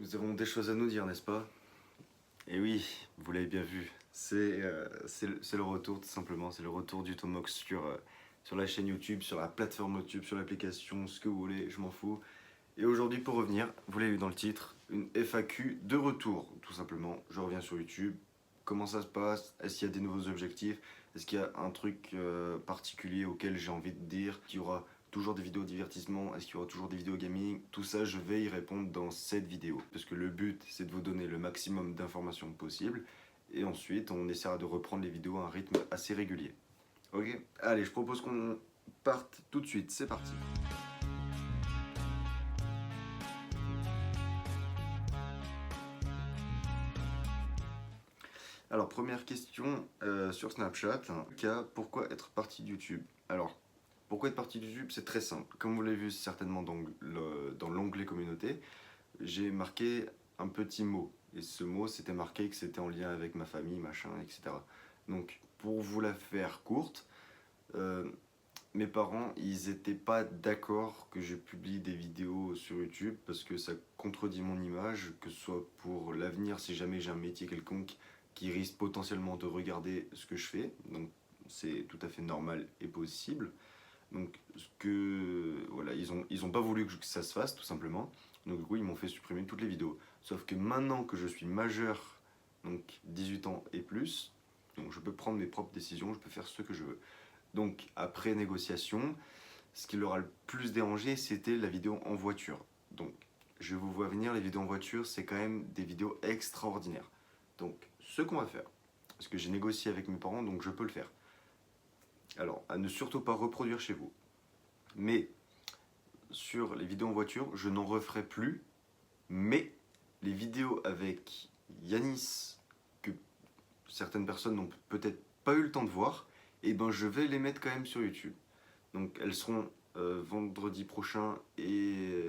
Nous avons des choses à nous dire, n'est-ce pas? Et oui, vous l'avez bien vu, c'est le retour tout simplement, c'est le retour du Tomox sur la chaîne YouTube, sur la plateforme YouTube, sur l'application, ce que vous voulez, je m'en fous. Et aujourd'hui, pour revenir, vous l'avez vu dans le titre, une FAQ de retour, tout simplement. Je reviens sur YouTube, comment ça se passe, est-ce qu'il y a des nouveaux objectifs, est-ce qu'il y a un truc particulier auquel j'ai envie de dire, qu'il y aura toujours des vidéos divertissement, est-ce qu'il y aura toujours des vidéos gaming, tout ça je vais y répondre dans cette vidéo. Parce que le but c'est de vous donner le maximum d'informations possible, et ensuite on essaiera de reprendre les vidéos à un rythme assez régulier. Ok, allez, je propose qu'on parte tout de suite, c'est parti. Alors, première question sur Snapchat, pourquoi être parti de YouTube? Alors, pourquoi être parti de YouTube? C'est très simple. Comme vous l'avez vu certainement dans l'onglet communauté, j'ai marqué un petit mot. Et ce mot, c'était marqué que c'était en lien avec ma famille, machin, etc. Donc, pour vous la faire courte, euh, mes parents, ils n'étaient pas d'accord que je publie des vidéos sur YouTube parce que ça contredit mon image, que ce soit pour l'avenir, si jamais j'ai un métier quelconque qui risque potentiellement de regarder ce que je fais. Donc c'est tout à fait normal et possible. Donc voilà, ils ont pas voulu que ça se fasse tout simplement. Donc du coup ils m'ont fait supprimer toutes les vidéos. Sauf que maintenant que je suis majeur, donc 18 ans et plus, donc je peux prendre mes propres décisions, je peux faire ce que je veux. Donc après négociation, ce qui leur a le plus dérangé, c'était la vidéo en voiture. Donc je vous vois venir, les vidéos en voiture, c'est quand même des vidéos extraordinaires. Donc ce qu'on va faire, parce que j'ai négocié avec mes parents, donc je peux le faire. Alors, à ne surtout pas reproduire chez vous. Mais sur les vidéos en voiture, je n'en referai plus. Mais les vidéos avec Yanis, que certaines personnes n'ont peut-être pas eu le temps de voir, et ben je vais les mettre quand même sur YouTube. Donc elles seront vendredi prochain et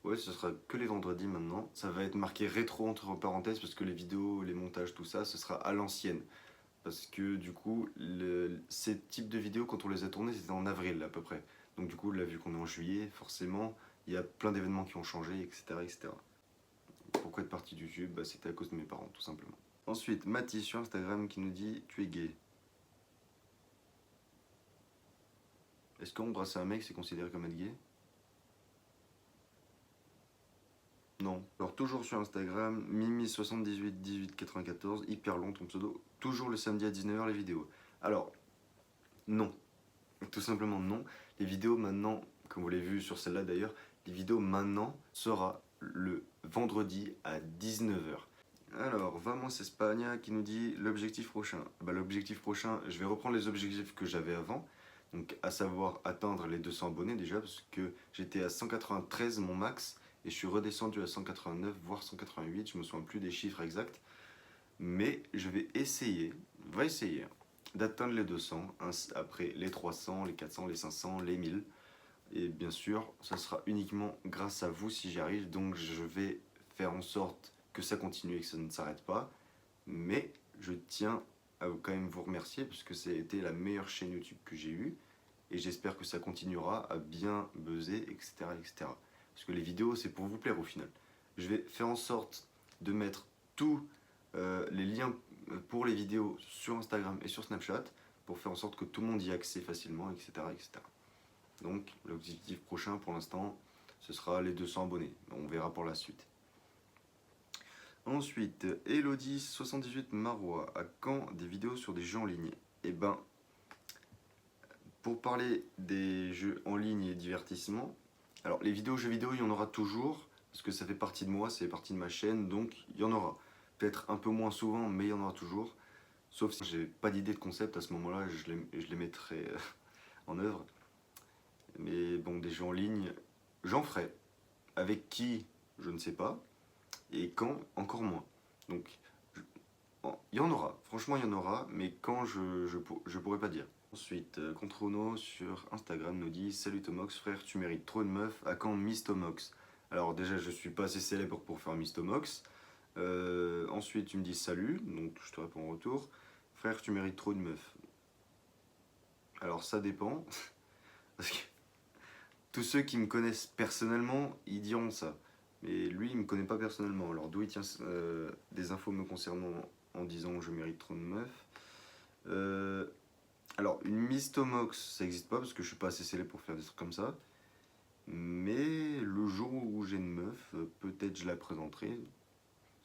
ouais, ce sera que les vendredis maintenant. Ça va être marqué rétro entre parenthèses parce que les vidéos, les montages, tout ça, ce sera à l'ancienne. Parce que du coup, ces types de vidéos, quand on les a tournées, c'était en avril à peu près. Donc du coup, là, vu qu'on est en juillet, forcément, il y a plein d'événements qui ont changé, etc. etc. Pourquoi être parti de YouTube? Bah, c'était à cause de mes parents, tout simplement. Ensuite, Mathis sur Instagram qui nous dit « Tu es gay ». Est-ce qu'embrasser un mec, c'est considéré comme être gay? Non. Alors toujours sur Instagram, Mimi781894, hyper long ton pseudo. Toujours le samedi à 19h les vidéos. Alors, non. Tout simplement non. Les vidéos maintenant, comme vous l'avez vu sur celle-là d'ailleurs, les vidéos maintenant sera le vendredi à 19h. Alors, Vamos España qui nous dit l'objectif prochain. Bah, l'objectif prochain, je vais reprendre les objectifs que j'avais avant. Donc, à savoir atteindre les 200 abonnés déjà, parce que j'étais à 193 mon max, et je suis redescendu à 189, voire 188, je me souviens plus des chiffres exacts. Mais je vais essayer, on va essayer, d'atteindre les 200, après les 300, les 400, les 500, les 1000. Et bien sûr, ça sera uniquement grâce à vous si j'y arrive, donc je vais faire en sorte que ça continue et que ça ne s'arrête pas. Mais je tiens à quand même vous remercier parce que ça a été la meilleure chaîne YouTube que j'ai eue et j'espère que ça continuera à bien buzzer, etc., etc. Parce que les vidéos, c'est pour vous plaire au final. Je vais faire en sorte de mettre tous les liens pour les vidéos sur Instagram et sur Snapchat pour faire en sorte que tout le monde y ait accès facilement, etc., etc. Donc l'objectif prochain pour l'instant, ce sera les 200 abonnés. On verra pour la suite. Ensuite, Elodie78 Marois, à quand des vidéos sur des jeux en ligne? Eh ben, pour parler des jeux en ligne et divertissement, alors les vidéos jeux vidéo, il y en aura toujours, parce que ça fait partie de moi, c'est partie de ma chaîne, donc il y en aura. Peut-être un peu moins souvent, mais il y en aura toujours. Sauf si j'ai pas d'idée de concept, à ce moment-là, je les mettrai en œuvre. Mais bon, des jeux en ligne, j'en ferai. Avec qui, je ne sais pas. Et quand, encore moins. Donc, il y en aura. Franchement, il y en aura. Mais quand, je pourrais pas dire. Ensuite, Controno sur Instagram nous dit « Salut Tomox, frère, tu mérites trop de meufs. À quand Miss Tomox ?» Alors déjà, je suis pas assez célèbre pour faire Miss Tomox. Ensuite, tu me dis « Salut », donc je te réponds en retour. « Frère, tu mérites trop de meufs. » Alors ça dépend. Parce que tous ceux qui me connaissent personnellement, ils diront ça. Mais lui, il me connaît pas personnellement. Alors d'où il tient des infos me concernant en disant je mérite trop de meufs. Alors une Mistomox, ça n'existe pas parce que je suis pas assez célèbre pour faire des trucs comme ça. Mais le jour où j'ai une meuf, peut-être je la présenterai.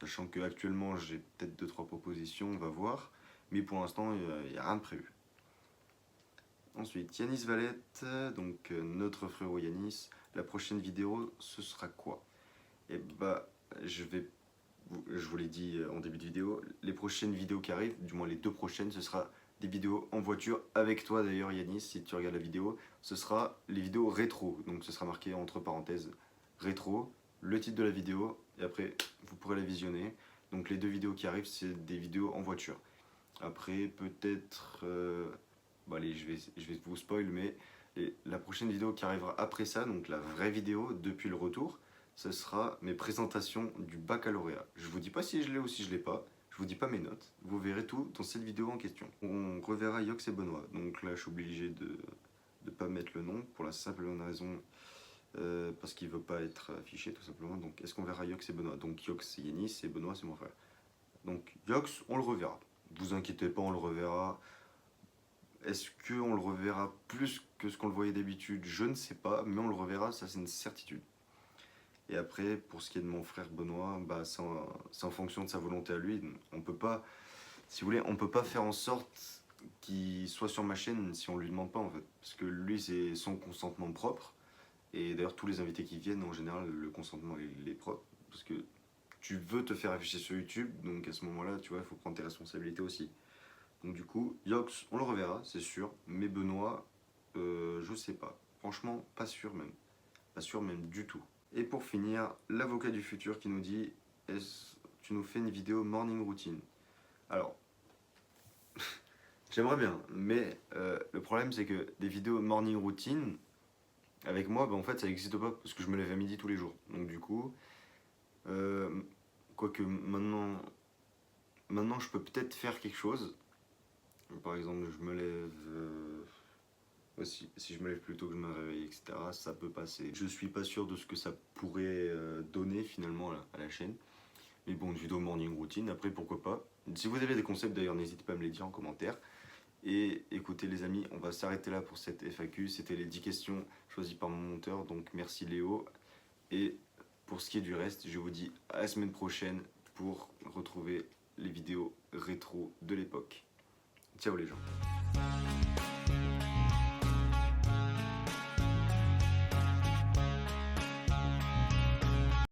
Sachant qu'actuellement j'ai peut-être 2-3 propositions, on va voir. Mais pour l'instant, il n'y a rien de prévu. Ensuite, Yanis Valette, donc notre frérot Yanis. La prochaine vidéo, ce sera quoi? Et bah, je vous l'ai dit en début de vidéo, les prochaines vidéos qui arrivent, du moins les 2 prochaines, ce sera des vidéos en voiture avec toi d'ailleurs Yanis, si tu regardes la vidéo, ce sera les vidéos rétro, donc ce sera marqué entre parenthèses rétro, le titre de la vidéo, et après vous pourrez la visionner. Donc les 2 vidéos qui arrivent, c'est des vidéos en voiture. Après peut-être, bon allez, je vais vous spoil, mais la prochaine vidéo qui arrivera après ça, donc la vraie vidéo depuis le retour, ce sera mes présentations du baccalauréat. Je vous dis pas si je l'ai ou si je l'ai pas, je vous dis pas mes notes, vous verrez tout dans cette vidéo en question. On reverra Yox et Benoît, donc là je suis obligé de ne pas mettre le nom pour la simple et bonne raison parce qu'il veut pas être affiché tout simplement. Donc est-ce qu'on verra Yox et Benoît? Donc Yox c'est Yanis et Benoît c'est mon frère. Donc Yox on le reverra, vous inquiétez pas, on le reverra. Est-ce qu'on le reverra plus que ce qu'on le voyait d'habitude? Je ne sais pas, mais on le reverra, ça c'est une certitude. Et après, pour ce qui est de mon frère Benoît, bah, c'est en fonction de sa volonté à lui. On peut pas, si vous voulez, on peut pas faire en sorte qu'il soit sur ma chaîne si on lui demande pas en fait. Parce que lui, c'est son consentement propre. Et d'ailleurs, tous les invités qui viennent, en général, le consentement il est propre. Parce que tu veux te faire afficher sur YouTube, donc à ce moment-là, tu vois, il faut prendre tes responsabilités aussi. Donc du coup, Yox, on le reverra, c'est sûr. Mais Benoît, je sais pas. Franchement, pas sûr même. Pas sûr même du tout. Et pour finir, l'avocat du futur qui nous dit tu nous fais une vidéo morning routine. Alors, j'aimerais bien, mais le problème c'est que des vidéos morning routine, avec moi, bah, en fait ça n'existe pas parce que je me lève à midi tous les jours. Donc du coup, quoique maintenant je peux peut-être faire quelque chose. Par exemple, je me lève. Si je me lève plus tôt que je me réveille, etc., ça peut passer. Je suis pas sûr de ce que ça pourrait donner finalement à la chaîne. Mais bon, une vidéo morning routine, après pourquoi pas. Si vous avez des concepts d'ailleurs, n'hésitez pas à me les dire en commentaire. Et écoutez les amis, on va s'arrêter là pour cette FAQ. C'était les 10 questions choisies par mon monteur, donc merci Léo. Et pour ce qui est du reste, je vous dis à la semaine prochaine pour retrouver les vidéos rétro de l'époque. Ciao les gens.